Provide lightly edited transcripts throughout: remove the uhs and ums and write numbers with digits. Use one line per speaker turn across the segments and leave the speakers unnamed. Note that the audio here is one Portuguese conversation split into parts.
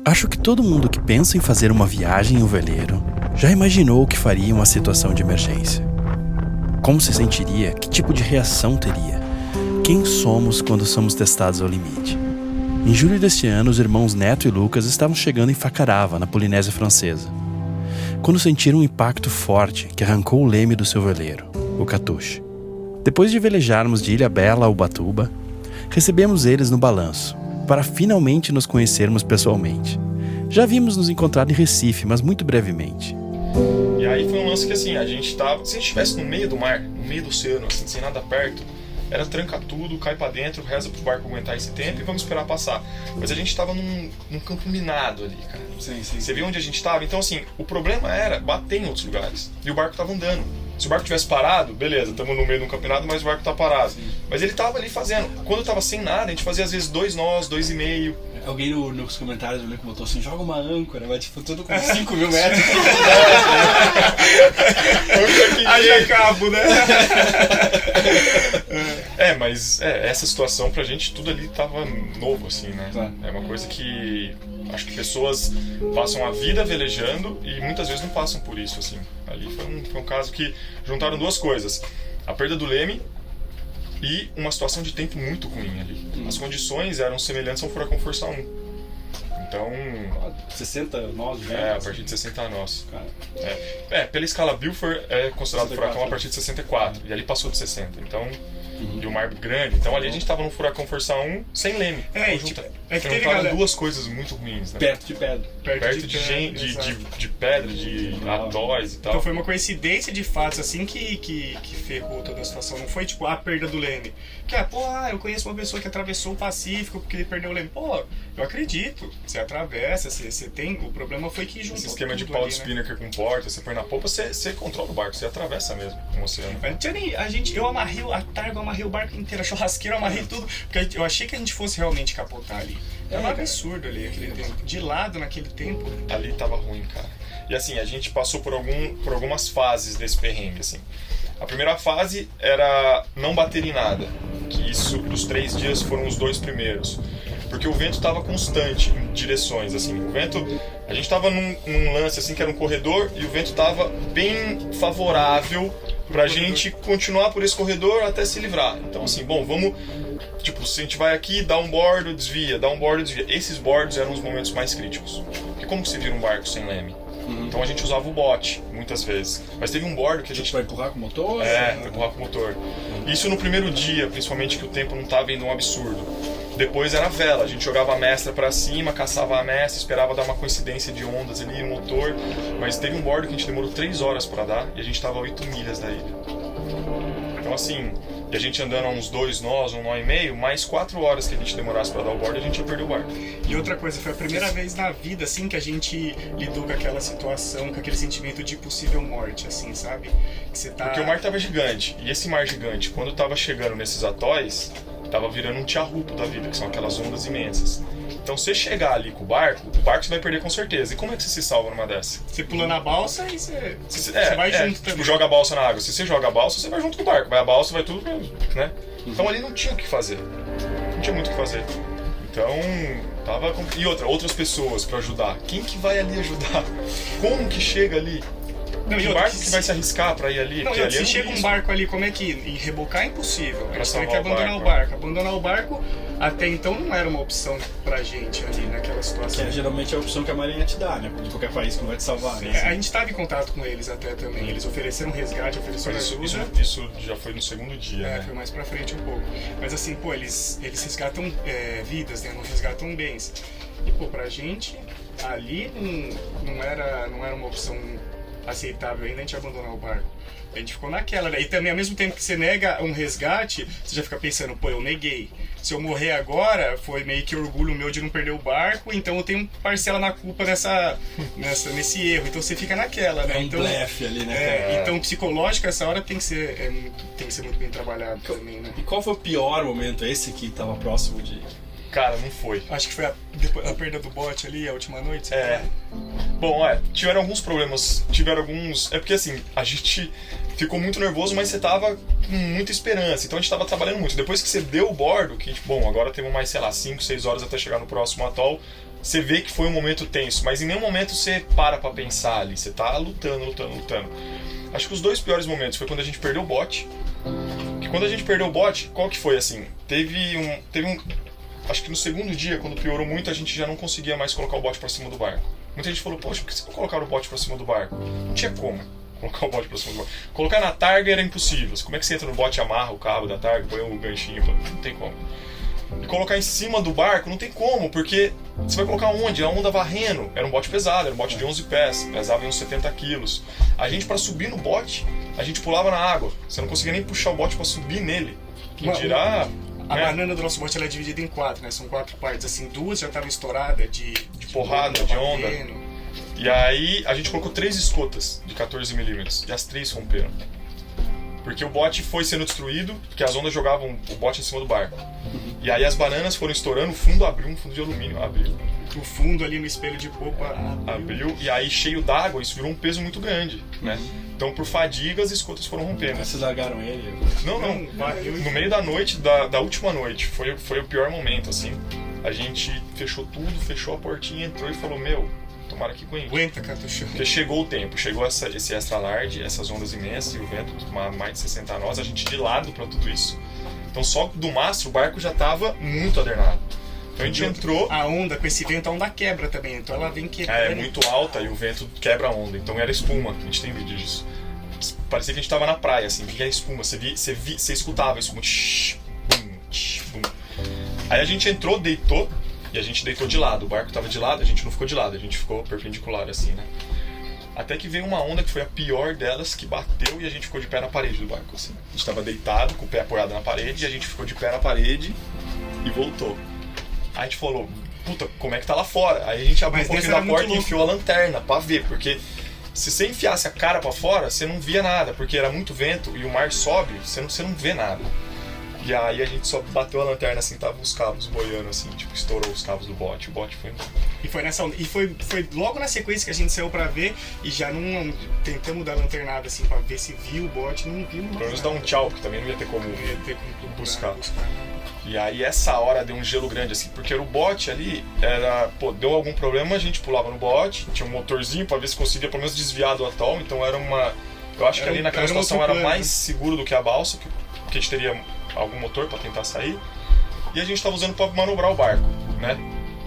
Acho que todo mundo que pensa em fazer uma viagem em um veleiro já imaginou o que faria em uma situação de emergência. Como se sentiria? Que tipo de reação teria? Quem somos quando somos testados ao limite? Em julho deste ano, os irmãos Neto e Lucas estavam chegando em Facarava, na Polinésia Francesa, quando sentiram um impacto forte que arrancou o leme do seu veleiro, o Catuche. Depois de velejarmos de Ilhabela a Ubatuba, recebemos eles no balanço, para finalmente nos conhecermos pessoalmente. Já vimos nos encontrar em Recife, mas muito brevemente.
E aí foi um lance que assim, a gente tava... Se a gente estivesse no meio do mar, no meio do oceano, assim, sem nada perto, era tranca tudo, cai pra dentro, reza pro barco aguentar esse tempo e vamos esperar passar. Mas a gente tava num campo minado ali, cara.
Sim.
Você viu onde a gente tava? Então assim, o problema era bater em outros lugares. E o barco tava andando. Se o barco tivesse parado, beleza, estamos no meio de um campeonato, mas o barco tá parado.
Sim.
Mas ele tava ali fazendo. Quando tava sem nada, a gente fazia às vezes 2 nós, 2,5.
Alguém nos comentários eu lembro que botou assim, joga uma âncora, vai tipo tudo com 5 mil metros.
Haja cabo, né? Mas essa situação pra gente, tudo ali tava novo, assim, né?
Claro.
É uma coisa que acho que pessoas passam a vida velejando e muitas vezes não passam por isso, assim. Ali foi um caso que juntaram duas coisas: a perda do leme e uma situação de tempo muito ruim ali. As condições eram semelhantes a um furacão Força 1. Então...
60 nós, né?
a partir de 60 nós.
Cara.
Pela escala Beaufort é considerado
64,
furacão a partir de 64. E ali passou de 60. Então... E o mar grande. Então ali a gente tava num furacão Força 1 sem leme.
Que teve
juntaram duas coisas muito ruins, né?
Perto de pedra.
Perto de gente, de pedra, de atóis e tal.
Então foi uma coincidência de fatos assim que ferrou toda a situação. Não foi tipo a perda do leme. Que eu conheço uma pessoa que atravessou o Pacífico porque ele perdeu o leme. Pô, eu acredito. Você atravessa, você tem. O problema foi que juntou.
Esse esquema de
tudo
pau
ali,
de
né?
spinnaker com porta, você põe na polpa, você controla o barco, você atravessa mesmo o oceano.
Eu amarrei a targa, eu amarrei o barco inteiro, a churrasqueira, eu amarrei tudo. Porque eu achei que a gente fosse realmente capotar ali. Era um absurdo ali aquele tempo. De lado naquele tempo.
Ali tava ruim, cara. E assim, a gente passou por algumas fases desse perrengue, assim. A primeira fase era não bater em nada. Que isso, dos 3 dias, foram os 2 primeiros. Porque o vento estava constante em direções, assim. O vento... A gente estava num lance, assim, que era um corredor, e o vento estava bem favorável pra gente continuar por esse corredor até se livrar. Então, assim, vamos... Tipo, se a gente vai aqui, dá um bordo, desvia, dá um bordo, desvia. Esses bordos eram os momentos mais críticos. Porque como que se vira um barco sem leme? Então a gente usava o bote, muitas vezes. Mas teve um bordo que a gente...
Vai empurrar com o motor?
Pra empurrar com o motor. Isso no primeiro dia, principalmente, que o tempo não estava indo um absurdo. Depois era a vela, a gente jogava a mestra pra cima, caçava a mestra, esperava dar uma coincidência de ondas ali, motor. Mas teve um bordo que a gente demorou 3 horas pra dar e a gente tava a 8 milhas da ilha. Então assim, e a gente andando a uns 2 nós, 1 nó e meio, mais 4 horas que a gente demorasse pra dar o bordo, a gente ia perder o barco.
E outra coisa, foi a primeira vez na vida, assim, que a gente lidou com aquela situação, com aquele sentimento de possível morte, assim, sabe? Que você tá...
Porque o mar tava gigante, e esse mar gigante, quando tava chegando nesses atóis, tava virando um tiarrupo da vida, que são aquelas ondas imensas. Então, se você chegar ali com o barco você vai perder com certeza. E como é que você se salva numa dessa?
Você pula na balsa e você vai junto também.
Tipo, joga a balsa na água. Se você joga a balsa, você vai junto com o barco. Vai a balsa, vai tudo, né? Então ali não tinha o que fazer. Não tinha muito o que fazer. Então, tava... E outras pessoas pra ajudar. Quem que vai ali ajudar? Como que chega ali? Que barco que vai se arriscar pra ir ali?
Não, se chega um barco ali, como é que... E rebocar é impossível. Eles têm que abandonar o barco. Abandonar o barco, até então, não era uma opção pra gente ali naquela situação.
Que geralmente é a opção que a Marinha te dá, né? De qualquer país que não vai te salvar, né?
A gente estava em contato com eles até também. Eles ofereceram resgate, ofereceram ajuda.
Isso já foi no segundo dia, né?
Foi mais pra frente um pouco. Mas assim, eles resgatam vidas, né? Não resgatam bens. E, pra gente, ali não era uma opção aceitável ainda a gente abandonar o barco. A gente ficou naquela, né? E também ao mesmo tempo que você nega um resgate, você já fica pensando, eu neguei. Se eu morrer agora, foi meio que orgulho meu de não perder o barco, então eu tenho parcela na culpa nesse erro. Então você fica naquela, né?
É um blefe ali, né?
Então psicológico, essa hora tem que ser muito bem trabalhado também, né?
E qual foi o pior momento? Esse que tava próximo de...
Cara, não foi.
Acho que foi a perda do bote ali, a última noite.
Bom, tiveram alguns problemas. É porque assim, a gente ficou muito nervoso, mas você tava com muita esperança. Então a gente tava trabalhando muito. Depois que você deu o bordo, que, agora temos mais, 5, 6 horas até chegar no próximo atol, você vê que foi um momento tenso, mas em nenhum momento você para pra pensar ali, você tá lutando. Acho que os 2 piores momentos foi quando a gente perdeu o bote. Que quando a gente perdeu o bote, qual que foi assim? Teve um acho que no segundo dia, quando piorou muito, a gente já não conseguia mais colocar o bote pra cima do barco. Muita gente falou, poxa, por que vocês não colocaram o bote pra cima do barco? Não tinha como colocar o bote pra cima do barco. Colocar na targa era impossível. Como é que você entra no bote e amarra o cabo da targa, põe o ganchinho? Não tem como. E colocar em cima do barco, não tem como, porque você vai colocar onde? A onda varrendo. Era um bote pesado, era um bote de 11 pés, pesava uns 70 quilos. A gente, pra subir no bote, a gente pulava na água. Você não conseguia nem puxar o bote pra subir nele. Que dirá...
A banana do nosso bote ela é dividida em 4, né? São 4 partes. Assim, 2 já estavam estouradas de
porrada, de onda. E aí a gente colocou 3 escotas de 14 milímetros. E as 3 romperam. Porque o bote foi sendo destruído, porque as ondas jogavam o bote em cima do barco. E aí as bananas foram estourando, o fundo abriu, um fundo de alumínio abriu.
O fundo ali no espelho de popa
abriu. E aí cheio d'água, isso virou um peso muito grande, né? Então, por fadiga, as escotas foram rompendo.
Mas vocês largaram ele?
Não. No meio da noite, da última noite, foi o pior momento, assim. A gente fechou tudo, fechou a portinha, entrou e falou, tomara que
aguenta, Catuxão.
Porque chegou o tempo, chegou esse extra large, essas ondas imensas e o vento, mais de 60 nós, a gente de lado pra tudo isso. Então, só do mastro, o barco já tava muito adernado. Então a gente entrou...
A onda, com esse vento, a onda quebra também. Então ela vem quebrando.
É muito alta e o vento quebra a onda. Então era espuma. A gente tem vídeo disso. Parecia que a gente tava na praia, assim. Vinha espuma. Você escutava a espuma. Tsh, bum, tsh, bum. Aí a gente entrou, deitou. E a gente deitou de lado. O barco tava de lado, a gente não ficou de lado. A gente ficou perpendicular, assim, né? Até que veio uma onda que foi a pior delas, que bateu e a gente ficou de pé na parede do barco, assim. A gente tava deitado, com o pé apoiado na parede. E a gente ficou de pé na parede e voltou. Aí a gente falou, puta, como é que tá lá fora? Aí a gente abriu um pouquinho da porta e enfiou a lanterna pra ver, porque se você enfiasse a cara pra fora, você não via nada, porque era muito vento e o mar sobe, você não vê nada. E aí a gente só bateu a lanterna assim, tava os cabos boiando assim, tipo, estourou os cabos do bote, o bote foi...
E foi nessa onda, e foi logo na sequência que a gente saiu pra ver e já não tentamos dar lanternada assim pra ver se viu o bote, não viu.
Pelo menos dar um tchau, porque também não ia ter como buscar. E aí essa hora deu um gelo grande, assim, porque o bote ali era, deu algum problema, a gente pulava no bote, tinha um motorzinho pra ver se conseguia pelo menos desviar do atol, então era uma... Eu acho que ali naquela situação era mais seguro do que a balsa, porque a gente teria algum motor pra tentar sair, e a gente tava usando pra manobrar o barco, né?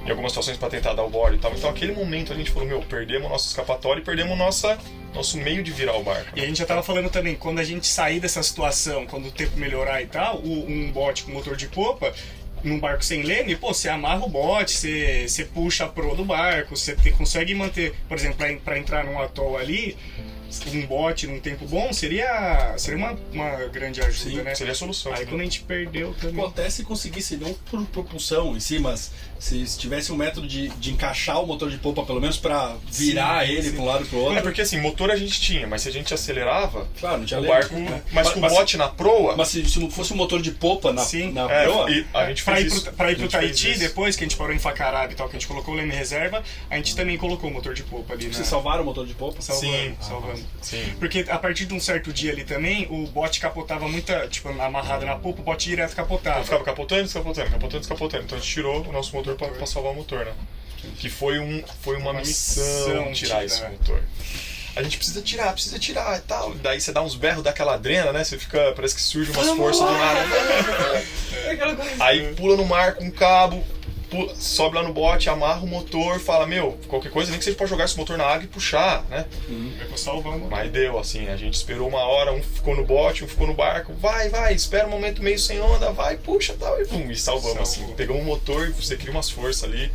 Em algumas situações pra tentar dar o borde e tal. Então naquele momento a gente falou, perdemos nossa escapatória e perdemos nosso meio de virar o barco.
E a gente já tava falando também, quando a gente sair dessa situação, quando o tempo melhorar e tal, um bote com motor de popa, num barco sem leme, você amarra o bote, você puxa a proa do barco, você consegue manter, por exemplo, pra entrar num atol ali, um bote num tempo bom seria uma grande ajuda. Sim, né?
Seria a solução.
Aí quando a gente perdeu também.
Até se conseguisse, não por propulsão em si, mas se tivesse um método de encaixar o motor de popa, pelo menos pra virar ele pra um lado e pro outro.
É porque assim, motor a gente tinha, mas se a gente acelerava,
claro, não tinha
o barco. Né? Mas com o bote na proa.
Mas se não fosse um motor de popa na proa.
A gente fez isso.
Pra ir pro Tahiti, depois que a gente parou em Facaraba e tal, que a gente colocou o leme reserva, a gente também colocou o motor de popa ali.
Vocês salvaram o motor de popa?
Salvamos. Porque a partir de um certo dia ali também, o bote capotava amarrado na polpa, o bote direto capotava.
Então ficava capotando. Então a gente tirou o nosso motor pra salvar o motor, né? Que foi uma missão tirar esse motor. A gente precisa tirar e tal. Daí você dá uns berros daquela drena, né? Você fica, parece que surge umas forças do nada. Aí pula no mar com um cabo, sobe lá no bote, amarra o motor, fala, qualquer coisa, nem que seja pra jogar esse motor na água e puxar, né? Mas deu, assim, a gente esperou uma hora, um ficou no bote, um ficou no barco, vai, espera um momento meio sem onda, vai, puxa, tal, e salvamos, assim. Pegamos o motor e você cria umas forças ali,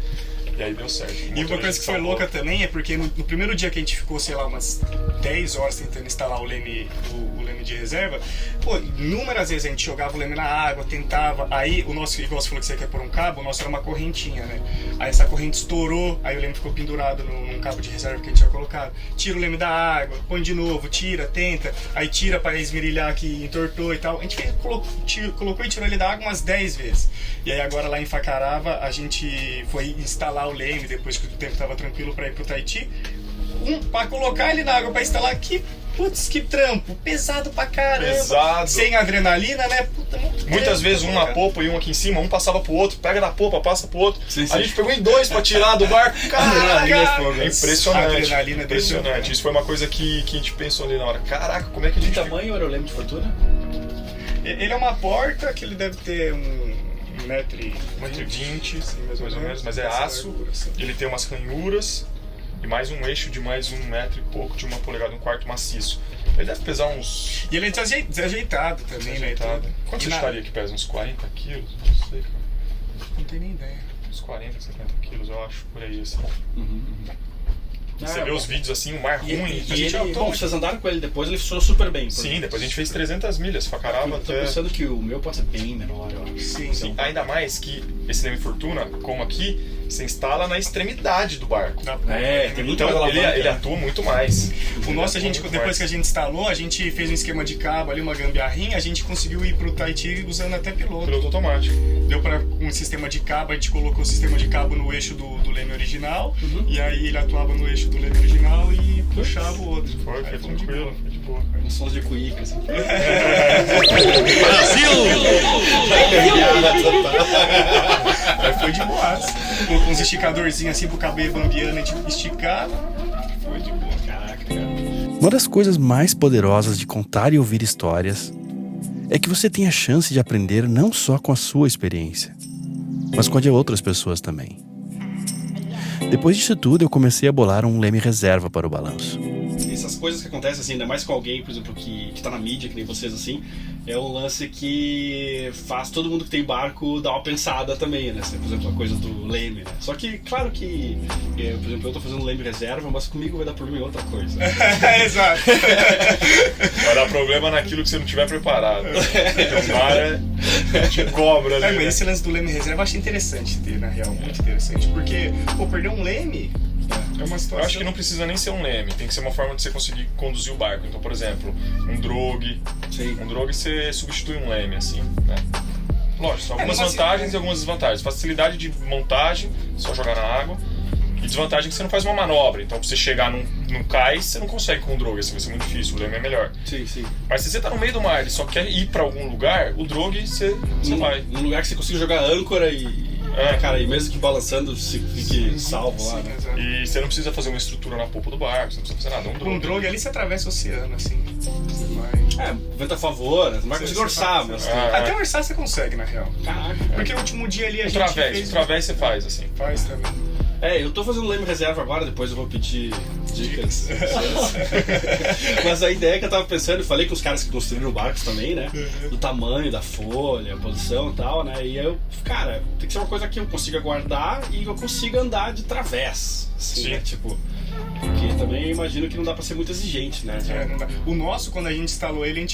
e aí deu certo.
E uma coisa que foi louca também é porque no primeiro dia que a gente ficou, sei lá, umas 10 horas tentando instalar o leme de reserva, inúmeras vezes a gente jogava o leme na água, tentava, aí o nosso, igual você falou que você quer pôr um cabo, o nosso era uma correntinha, né? Aí essa corrente estourou, aí o leme ficou pendurado num cabo de reserva que a gente tinha colocado. Tira o leme da água, põe de novo, tira, tenta, aí tira para esmerilhar que entortou e tal. A gente colocou e tirou ele da água umas 10 vezes. E aí agora lá em Facarava a gente foi instalar o leme depois que o tempo estava tranquilo para ir pro Tahiti. Para colocar ele na água para instalar aqui, putz, que trampo, pesado pra caramba.
Pesado.
Sem adrenalina, né? Puta,
Muitas vezes um na
cara.
popa e um aqui em cima, um passava pro outro, pega da popa, passa pro outro.
Sim, sim.
A gente pegou em 2 pra tirar do barco.
Adrenalina é
Caraca!
fogo.
É impressionante.
Adrenalina é
Impressionante. Isso foi uma coisa que a gente pensou ali na hora. Caraca, como é que a
De
gente...
tamanho era o leme de fortuna?
Ele é uma porta que ele deve ter 1,20
1,20 m, mais ou menos, mas é
Essa
aço.
largura, assim.
Ele tem umas ranhuras e mais um eixo de mais 1 metro e pouco, de 1 polegada, 1/4 maciço. Ele deve pesar uns...
E ele é desajeitado também, né?
Desajeitado. Quanto
E
você
na-
estaria que pesa? Uns 40 quilos? Não sei, cara.
Não tenho nem ideia.
Uns 40, 50 quilos, eu acho, por aí, assim. Você
Ah,
vê os vídeos assim, o mar
E,
ruim.
e
a gente
ele, bom, vocês andaram com ele depois, ele funcionou super bem.
Sim, depois a gente fez 300 milhas, Facarava
Eu tô
até...
pensando que o meu pode ser bem menor, eu acho.
Sim,
Sim, ainda mais que esse Leme Fortuna, como aqui, se instala na extremidade do barco.
Tem muito
Então
mais
ele
alavanca.
atua muito mais.
O nosso, depois que a gente instalou, a gente fez um esquema de cabo ali, uma gambiarrinha, a gente conseguiu ir pro Tahiti usando até piloto.
Piloto automático.
Deu pra um sistema de cabo, a gente colocou o sistema de cabo no eixo do leme original, e aí ele atuava no eixo do leme original e puxava o outro.
Foi
Aí
tranquilo,
de boa.
foi de boa.
Uns sons de cuíca, assim.
Aí foi de boa. Colocou uns esticadorzinhos assim pro cabo ir bambiando, a gente esticava. Foi de boa.
Caraca, cara.
Uma das coisas mais poderosas de contar e ouvir histórias é que você tem a chance de aprender não só com a sua experiência, mas com a de outras pessoas também. Depois disso tudo, eu comecei a bolar um leme reserva para o balanço.
Essas coisas que acontecem, assim, ainda mais com alguém, por exemplo, que tá na mídia, que nem vocês, assim, é um lance que faz todo mundo que tem barco dar uma pensada também, né? Por exemplo, a coisa do leme, né? Só que, claro que, por exemplo, eu tô fazendo leme reserva, mas comigo vai dar problema em outra coisa.
Exato.
Vai dar problema naquilo que você não tiver preparado. O mar te cobra ali.
Mas esse lance do leme reserva eu achei interessante ter, na real, muito interessante. Porque, pô, perder um leme é uma situação...
Eu acho que não precisa nem ser um leme, tem que ser uma forma de você conseguir conduzir o barco. Então, por exemplo, um drogue.
Sim.
Um drogue você substitui um leme, assim, né? Lógico, são algumas
mas assim,
vantagens e algumas desvantagens. Facilidade de montagem, só jogar na água. E desvantagem que você não faz uma manobra. Então, pra você chegar num cais, você não consegue com o drogue, assim vai ser muito difícil, o leme é melhor.
Sim, sim.
Mas se você tá no meio do mar e só quer ir pra algum lugar, o drogue você vai.
Num lugar que você consiga jogar âncora e... Cara, e mesmo que balançando, se fique salvo lá, né?
Exato.
E você não precisa fazer uma estrutura na polpa do barco, você não precisa fazer nada, é um
Com um
drogue.
drogue ali você atravessa o oceano, assim. Você vai...
Vento a favor, não vai conseguir orçar, mas...
Até orçar você consegue, na real.
Caraca.
Porque o último dia ali a
O
gente fez...
través você faz, assim.
Faz também.
Eu tô fazendo leme reserva agora, depois eu vou pedir dicas. Mas a ideia que eu tava pensando, eu falei com os caras que construíram barcos também, né? Do tamanho da folha, a posição e tal, né? E eu, cara, tem que ser uma coisa que eu consiga guardar e eu consiga andar de través. Assim,
Sim.
né? Tipo, porque também eu imagino que não dá pra ser muito exigente, né?
Não dá. O nosso, quando a gente instalou ele,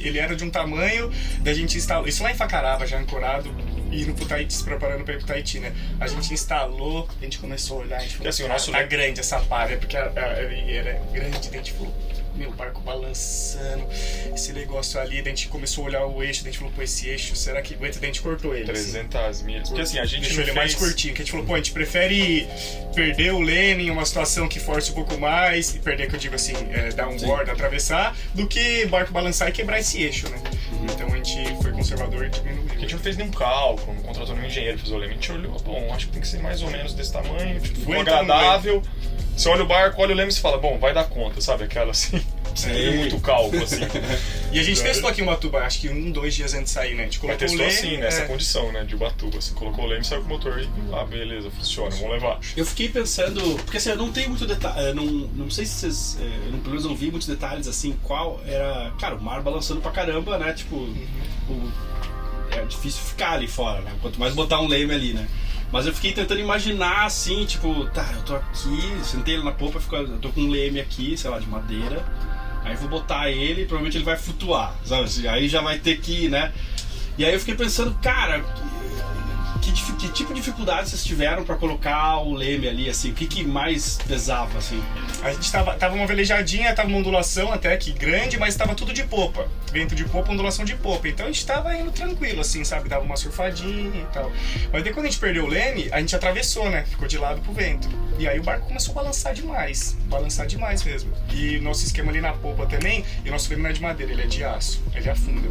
ele era de um tamanho da gente instalou. Isso lá em Facarava, já ancorado, indo pro Tahiti, se preparando pra ir pro Tahiti, né? A gente instalou, a gente começou a olhar, a gente falou,
assim, o
cara,
nosso
tá
leme-
grande essa palha, porque era grande, daí a gente falou, meu, o barco balançando, esse negócio ali, daí a gente começou a olhar o eixo, daí a gente falou, pô, esse eixo, será que aguenta? Daí a gente cortou ele.
300 milhas. Porque assim, a gente
Deixou
não
ele
fez...
mais curtinho, que a gente falou, pô, a gente prefere perder o leme em uma situação que force um pouco mais, e perder, que eu digo assim, dar um board, atravessar, do que o barco balançar e quebrar esse eixo, né? Então a gente foi conservador e diminuiu.
A gente não fez nenhum cálculo, não contratou nenhum engenheiro pra fazer o leme. A gente olhou, bom, acho que tem que ser mais ou menos desse tamanho, tipo, ficou
Aguenta
agradável. Você olha o barco, olha o leme e você fala, bom, vai dar conta, sabe? Aquela assim, sem
Sim.
muito cálculo, assim.
E a gente testou aqui em Ubatuba, acho que 2 dias antes de sair, né? A gente
Mas
colocou o
testou
leme,
assim, nessa condição, né, de Ubatuba, assim, colocou o leme, saiu com o motor e, beleza, funciona, vamos levar.
Eu fiquei pensando, porque assim, eu não tenho muito detalhe, não sei se vocês, eu pelo menos não vi muitos detalhes assim, qual era, cara, o mar balançando pra caramba, né, tipo, é difícil ficar ali fora, né, quanto mais botar um leme ali, né. Mas eu fiquei tentando imaginar assim, tipo, tá, eu tô aqui, sentei ele na polpa, eu tô com um leme aqui, sei lá, de madeira, aí eu vou botar ele e provavelmente ele vai flutuar, sabe, assim, aí já vai ter que, né. E aí eu fiquei pensando, cara, que tipo de dificuldade vocês tiveram pra colocar o leme ali, assim? O que mais pesava, assim?
A gente tava uma velejadinha, tava uma ondulação até que grande, mas tava tudo de popa. Vento de popa, ondulação de popa. Então a gente tava indo tranquilo, assim, sabe? Dava uma surfadinha e tal. Mas daí quando a gente perdeu o leme, a gente atravessou, né? Ficou de lado pro vento. E aí o barco começou a balançar demais mesmo. E nosso esquema ali na popa também, e o nosso leme não é de madeira, ele é de aço, ele afunda.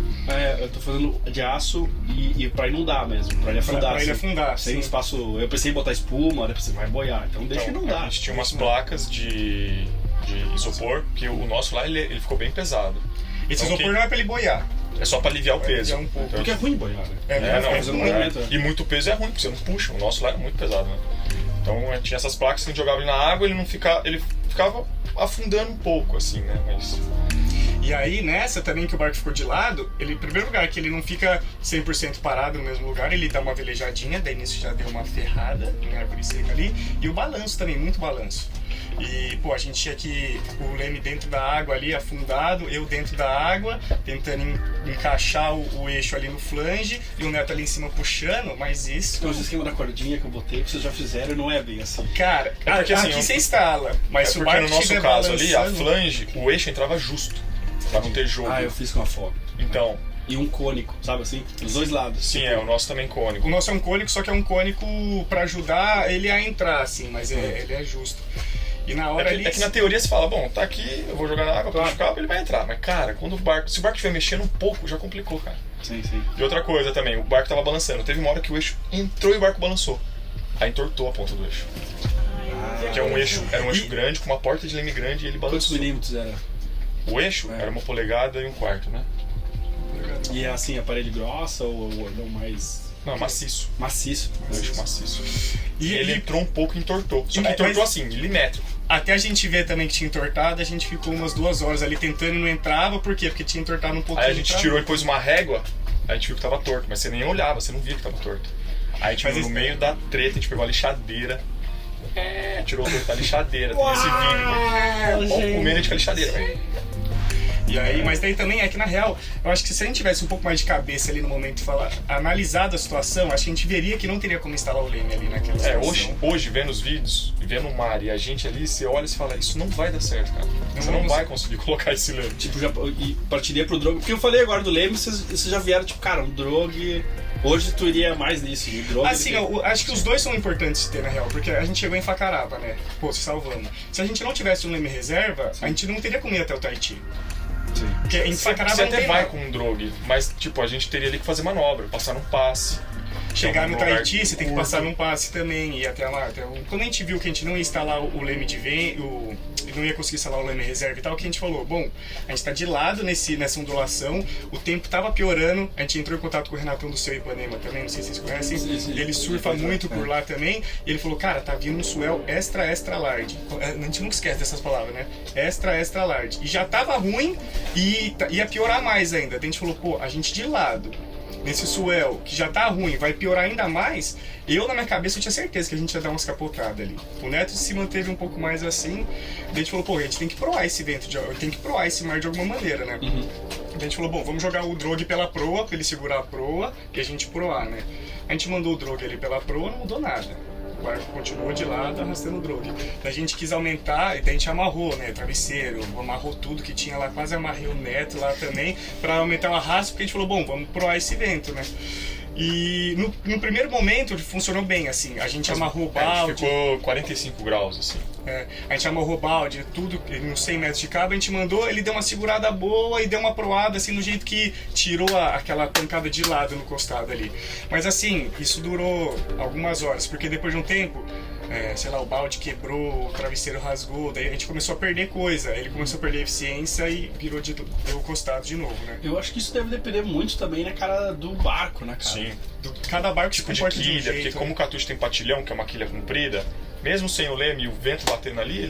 Eu tô fazendo de aço e pra inundar mesmo, pra ele afundar.
Pra ele afundar,
sem
sim.
espaço. Eu pensei em botar espuma, depois você vai boiar, então deixa inundar.
A gente tinha umas placas de isopor, que o nosso lá ele ficou bem pesado.
Esse
Então,
isopor não é pra ele boiar.
É só pra aliviar o peso.
aliviar um pouco.
Porque é ruim boiar, né?
Não,
fazendo movimento,
E muito peso é ruim, porque você não puxa. O nosso lá era muito pesado, né? Então tinha essas placas que a gente jogava ele na água, ele ficava afundando um pouco, assim, né? Mas...
E aí, nessa também que o barco ficou de lado, em primeiro lugar, que ele não fica 100% parado no mesmo lugar, ele dá uma velejadinha, daí nisso já deu uma ferrada em árvore seca ali, e o balanço também, muito balanço. E, pô, a gente tinha que o leme dentro da água ali, afundado, eu dentro da água, tentando encaixar o eixo ali no flange, e o Neto ali em cima puxando, mas isso...
Então esse esquema da cordinha que eu botei, que vocês já fizeram, não é bem assim.
Cara,
porque, assim,
aqui você instala, mas se o
porque
barco
no nosso
estiver
caso ali, a
balançando-
flange, o eixo entrava justo, pra não ter jogo.
Eu fiz com a fogo.
Então,
E um cônico, sabe assim? Dos dois lados.
sim,
Tipo,
o nosso também cônico.
O nosso é um cônico, só que é um cônico pra ajudar ele a entrar, assim, mas ele é justo. E na hora ali...
É que na teoria você fala, bom, tá aqui, eu vou jogar na água, puxo o cabo, ele vai entrar. Mas, cara, se o barco estiver mexendo um pouco, já complicou, cara.
Sim.
E outra coisa também, o barco tava balançando. Teve uma hora que o eixo entrou e o barco balançou. Aí entortou a ponta do eixo. Porque era um eixo grande, com uma porta de leme grande, e ele
Quantos
balançou.
milímetros era?
O eixo era 1,25 polegadas, né?
E é assim, aparelho grossa ou não mais...
Não, maciço.
Maciço.
Um eixo maciço.
E
E ele entrou um pouco e entortou. Só que
Mas-
entortou assim, milimétrico.
Até a gente ver também que tinha entortado, a gente ficou umas 2 horas ali tentando e não entrava. Por quê? Porque tinha entortado um pouquinho.
Aí a gente tirou e pôs uma régua, a gente viu que tava torto, mas você nem olhava, você não via que tava torto. Aí a gente
Mas
viu no
esse-
meio da treta, a gente pegou a lixadeira. Tirou o torto da lixadeira, tem esse vídeo. Vamos comer ele de lixadeira, velho.
E aí, mas daí também é que na real, eu acho que se a gente tivesse um pouco mais de cabeça ali no momento de falar, analisado a situação, acho que a gente veria que não teria como instalar o leme ali naquela situação.
Hoje, vendo os vídeos e vendo o mar e a gente ali, você olha e você fala, isso não vai dar certo, cara. Você não vai conseguir colocar esse leme.
Tipo, e partiria pro drogue. Porque eu falei agora do leme, vocês já vieram, tipo, cara, um drogue... Hoje tu iria mais nisso, o drogue...
Assim, eu acho que os dois são importantes de ter na real, porque a gente chegou em Facaraba, né? Pô, se salvamos. Se a gente não tivesse um leme reserva, a gente não teria como ir até o Tahiti.
Sim.
Porque em Facaraba
Você
não
até
tem
vai
nada.
com um drogue, mas tipo, a gente teria ali que fazer manobra, passar num passe.
Chegar no
Então, num lugar
Tahiti, você tem que
curto.
passar num passe também, e até lá. Quando a gente viu que a gente não ia instalar o leme de vento, não ia conseguir instalar o leme reserva e tal, o que a gente falou? Bom, a gente tá de lado nessa ondulação, o tempo tava piorando, a gente entrou em contato com o Renatão do Seu Ipanema também, não sei se vocês conhecem,
Sim.
ele surfa muito por lá também, e ele falou, cara, tá vindo um swell extra large. A gente nunca esquece dessas palavras, né? Extra large. E já tava ruim e ia piorar mais ainda. Daí a gente falou, pô, a gente de lado, nesse swell, que já tá ruim, vai piorar ainda mais, eu na minha cabeça eu tinha certeza que a gente ia dar umas capotadas ali. O Neto se manteve um pouco mais assim, daí a gente falou, pô, a gente tem que proar esse vento, tem que proar esse mar de alguma maneira, né? Daí a gente falou, bom, vamos jogar o drogue pela proa, pra ele segurar a proa, e a gente proar, né? A gente mandou o drogue ali pela proa, não mudou nada. O barco continuou de lado, arrastando o drogue. Daí a gente quis aumentar, e daí a gente amarrou, né? Travesseiro, amarrou tudo que tinha lá, quase amarrei o Neto lá também, pra aumentar o arrasto, porque a gente falou, bom, vamos proar esse vento, né? E no primeiro momento funcionou bem, assim, a gente amarrou o
A gente
balde.
ficou 45 graus, assim.
A gente amarrou o balde, tudo, uns 100 metros de cabo, a gente mandou, ele deu uma segurada boa e deu uma proada, assim, no jeito que tirou aquela pancada de lado no costado ali. Mas assim, isso durou algumas horas, porque depois de um tempo, sei lá, o balde quebrou, o travesseiro rasgou, daí a gente começou a perder coisa, ele começou a perder eficiência e deu o costado de novo, né?
Eu acho que isso deve depender muito também, né, cara, do barco, né, cara?
Sim.
Cada barco se
Tipo de
comporta de um
quilha,
jeito.
porque como o Catuche tem patilhão, que é uma quilha comprida, mesmo sem o leme e o vento batendo ali,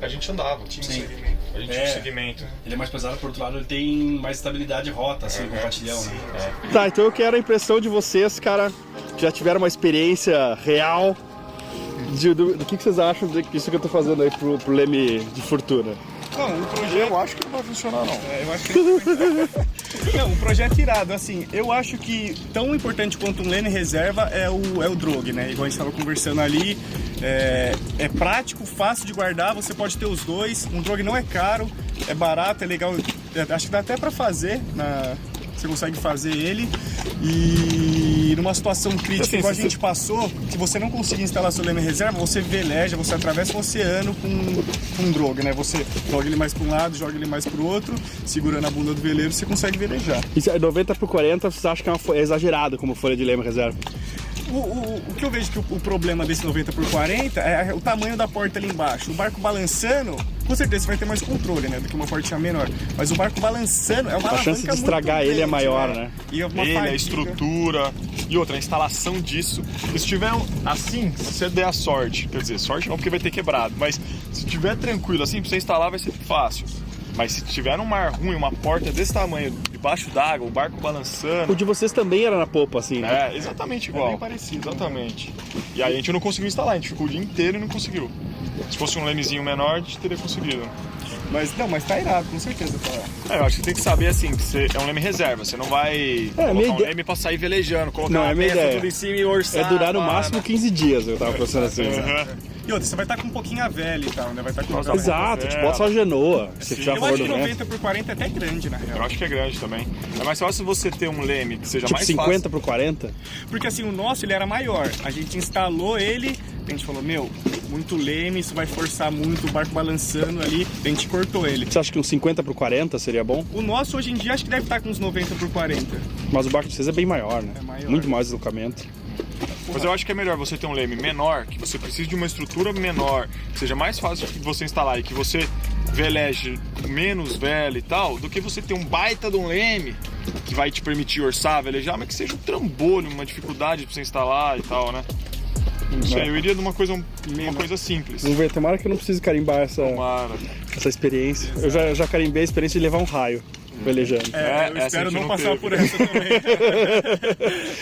a gente andava.
Tinha um
Sim.
segmento.
A gente tinha um segmento.
Ele é mais pesado, por outro lado, ele tem mais estabilidade de rota, assim, com o patilhão, né?
Tá, então eu quero a impressão de vocês, cara, que já tiveram uma experiência real do que vocês acham disso que eu tô fazendo aí pro leme de fortuna.
Não, o projeto...
Eu acho que não vai funcionar, não.
Eu acho que não, o projeto irado, assim, eu acho que tão importante quanto um leme reserva é o drogue, né? Igual a gente estava conversando ali, é prático, fácil de guardar, você pode ter os dois, um drogue não é caro, é barato, é legal, acho que dá até pra fazer você consegue fazer ele. E numa situação crítica igual a gente passou, se você não conseguir instalar seu leme reserva, você veleja, você atravessa o oceano com um droga, né? Você joga ele mais para um lado, joga ele mais para o outro, segurando a bunda do veleiro, você consegue velejar.
Isso é 90/40, vocês acham que é exagerado como folha de leme reserva?
O que eu vejo que o problema desse 90/40 é o tamanho da porta ali embaixo. O barco balançando, com certeza você vai ter mais controle, né, do que uma portinha menor. Mas o barco balançando é uma alavanca.
A chance de estragar ele é maior, né?
E uma
Ele,
fadiga.
a estrutura e outra, a instalação disso. Se tiver assim, se você der a sorte, quer dizer, sorte não porque vai ter quebrado, mas se tiver tranquilo assim, pra você instalar vai ser fácil. Mas se tiver um mar ruim, uma porta desse tamanho, debaixo d'água, o barco balançando...
O de vocês também era na popa, assim, né?
É, exatamente igual.
É bem parecido.
Exatamente. E aí a gente não conseguiu instalar, a gente ficou o dia inteiro e não conseguiu. Se fosse um lemezinho menor, a gente teria conseguido.
Mas tá irado, com certeza tá.
Eu acho que você tem que saber assim, que você é um leme reserva, você não vai colocar um leme pra sair velejando, colocar
Não,
uma
minha
peça
ideia
tudo em cima e orçar.
É durar no
mano.
máximo 15 dias, eu tava pensando assim.
E outra, você vai estar com um pouquinho a velha e tal, né? Vai estar com
Exato, tipo, bota só a genoa, se tiver a
Eu
favor
acho
do
que
vento.
90/40 é até grande, na real.
Eu acho que é grande também. É mais fácil você ter um leme que seja
Tipo
mais
50/40?
Porque assim, o nosso ele era maior. A gente instalou ele, a gente falou, muito leme, isso vai forçar muito, o barco balançando ali, a gente cortou ele.
Você acha que uns 50/40 seria bom?
O nosso hoje em dia acho que deve estar com uns 90/40.
Mas o barco de vocês é bem maior, né?
É maior.
Muito mais deslocamento.
Mas eu acho que é melhor você ter um leme menor, que você precise de uma estrutura menor, que seja mais fácil de você instalar e que você veleje menos velho e tal, do que você ter um baita de um leme que vai te permitir orçar, velejar, mas que seja um trambolho, uma dificuldade pra você instalar e tal, né? Não sei, eu iria de uma coisa simples.
Vamos ver, tomara que eu não precise carimbar essa experiência. Eu já carimbei a experiência de levar um raio velejando.
Eu espero não passar por essa também.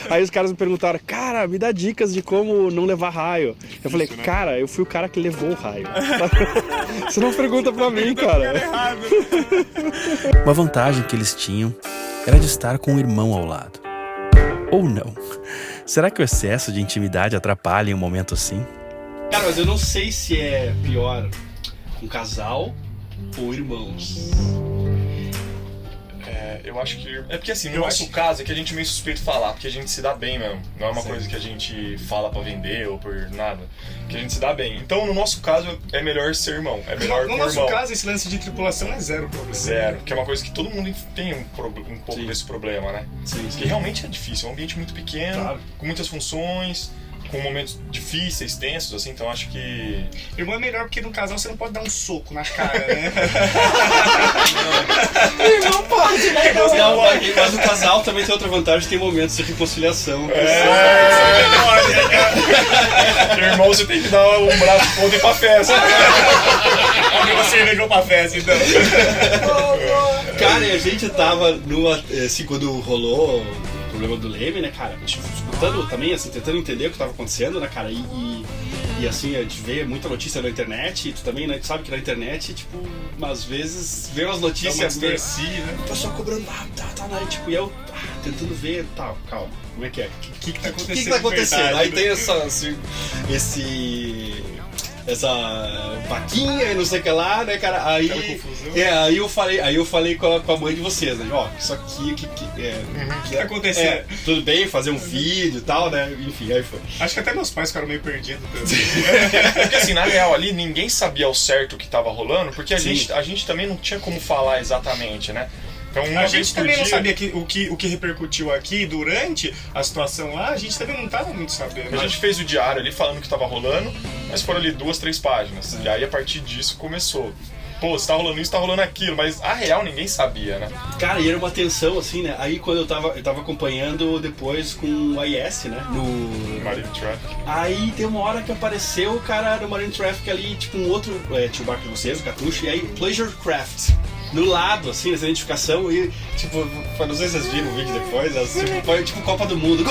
Aí os caras me perguntaram, cara, me dá dicas de como não levar raio. Eu falei,
né?
cara, eu fui o cara que levou o raio. Você não pergunta pra mim, cara.
Uma vantagem que eles tinham era de estar com o irmão ao lado. Ou não. Será que o excesso de intimidade atrapalha em um momento assim?
Cara, mas eu não sei se é pior um casal ou irmãos.
Eu acho que... É porque assim, no nosso caso é que a gente é meio suspeito de falar, porque a gente se dá bem mesmo. Não é uma coisa que a gente fala pra vender ou por nada. Que a gente se dá bem. Então, no nosso caso, é melhor ser irmão. É melhor
No
com
nosso
irmão.
caso, esse lance de tripulação é zero problema.
Zero. Que é uma coisa que todo mundo tem um pouco desse problema, né?
Sim,
Porque realmente é difícil. É um ambiente muito pequeno,
Claro.
com muitas funções, com momentos difíceis, tensos, assim. Então, acho que...
Irmão é melhor porque no casal você não pode dar um soco na cara, né?
Não pode, né? Não, mas o casal também tem outra vantagem, tem momentos de reconciliação.
Irmão, você tem que dar um braço todo e ir pra festa.
Alguém você cervejou pra festa, então.
Cara, e a gente tava numa... Assim, quando rolou o problema do leme, né, cara? A gente escutando também, assim, tentando entender o que tava acontecendo, né, cara? E assim, a gente vê muita notícia na internet, e tu também, né, tu sabe que na internet, tipo, às vezes vê umas notícias meio...
né?
O pessoal cobrando, né? Tipo, e eu tentando ver, tá, calma, como é que é? O que tá acontecendo?
Verdade,
Aí
né?
tem essa vaquinha e não sei o que lá, né, cara? Aí,
Aquela confusão.
aí eu falei com a mãe de vocês, né? Ó, isso aqui,
O que tá acontecendo?
tudo bem, fazer um vídeo e tal, né? Enfim, aí foi.
Acho que até meus pais ficaram meio perdidos também.
Porque assim, na real ali, ninguém sabia ao certo o que tava rolando, porque a
Sim.
gente também não tinha como falar exatamente, né? Então, uma
A
vez
gente
por
também não
dia-
sabia o que repercutiu aqui durante a situação lá, a gente também não tava muito sabendo.
A gente fez o diário ali falando o que tava rolando, mas foram ali 2, 3 páginas. E aí a partir disso começou. Pô, se tá rolando isso, tá rolando aquilo, mas a real ninguém sabia, né?
Cara, e era uma tensão, assim, né? Aí quando eu tava acompanhando depois com o IS, né? No...
Marine Traffic.
Aí tem uma hora que apareceu o cara do Marine Traffic ali, tipo um outro, tinha o barco de vocês, o Catucho, e aí Pleasure Craft. No lado, assim, nessa identificação, e tipo, não sei se vocês viram o vídeo depois, tipo, foi tipo Copa do Mundo.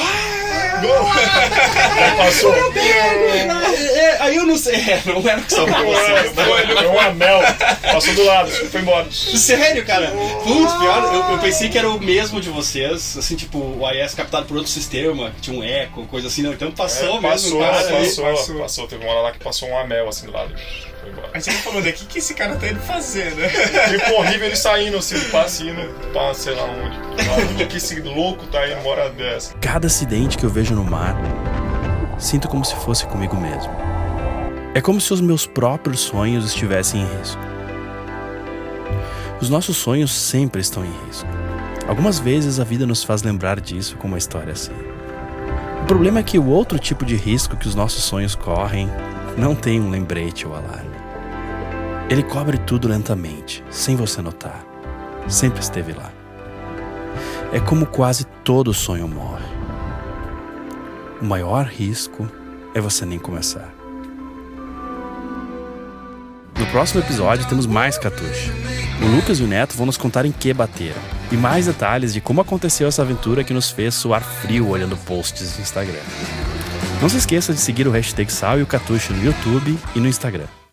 Já passou.
Aí eu não sei, não era o que salvou vocês.
Foi um anel. Passou do lado, foi embora.
Sério, cara? Putz, pior, eu pensei que era o mesmo de vocês, assim, tipo, o AES captado por outro sistema, que tinha um eco, coisa assim, não, então passou mesmo, cara.
Passou. Teve uma hora lá que passou um anel assim do lado. Foi embora.
Aí você me falou, o que esse cara tá indo fazer, né?
Ficou horrível ele saindo assim do passe, indo pra sei lá onde. Onde que esse louco tá indo uma hora dessa?
Cada acidente que eu vejo no mar, sinto como se fosse comigo mesmo. É como se os meus próprios sonhos estivessem em risco. Os nossos sonhos sempre estão em risco. Algumas vezes a vida nos faz lembrar disso com uma história assim. O problema é que o outro tipo de risco que os nossos sonhos correm não tem um lembrete ou alarme. Ele cobre tudo lentamente, sem você notar. Sempre esteve lá. É como quase todo sonho morre. O maior risco é você nem começar. No próximo episódio temos mais Catuxa. O Lucas e o Neto vão nos contar em que bateram. E mais detalhes de como aconteceu essa aventura que nos fez suar frio olhando posts do Instagram. Não se esqueça de seguir o hashtag Sal e o Catuxa no YouTube e no Instagram.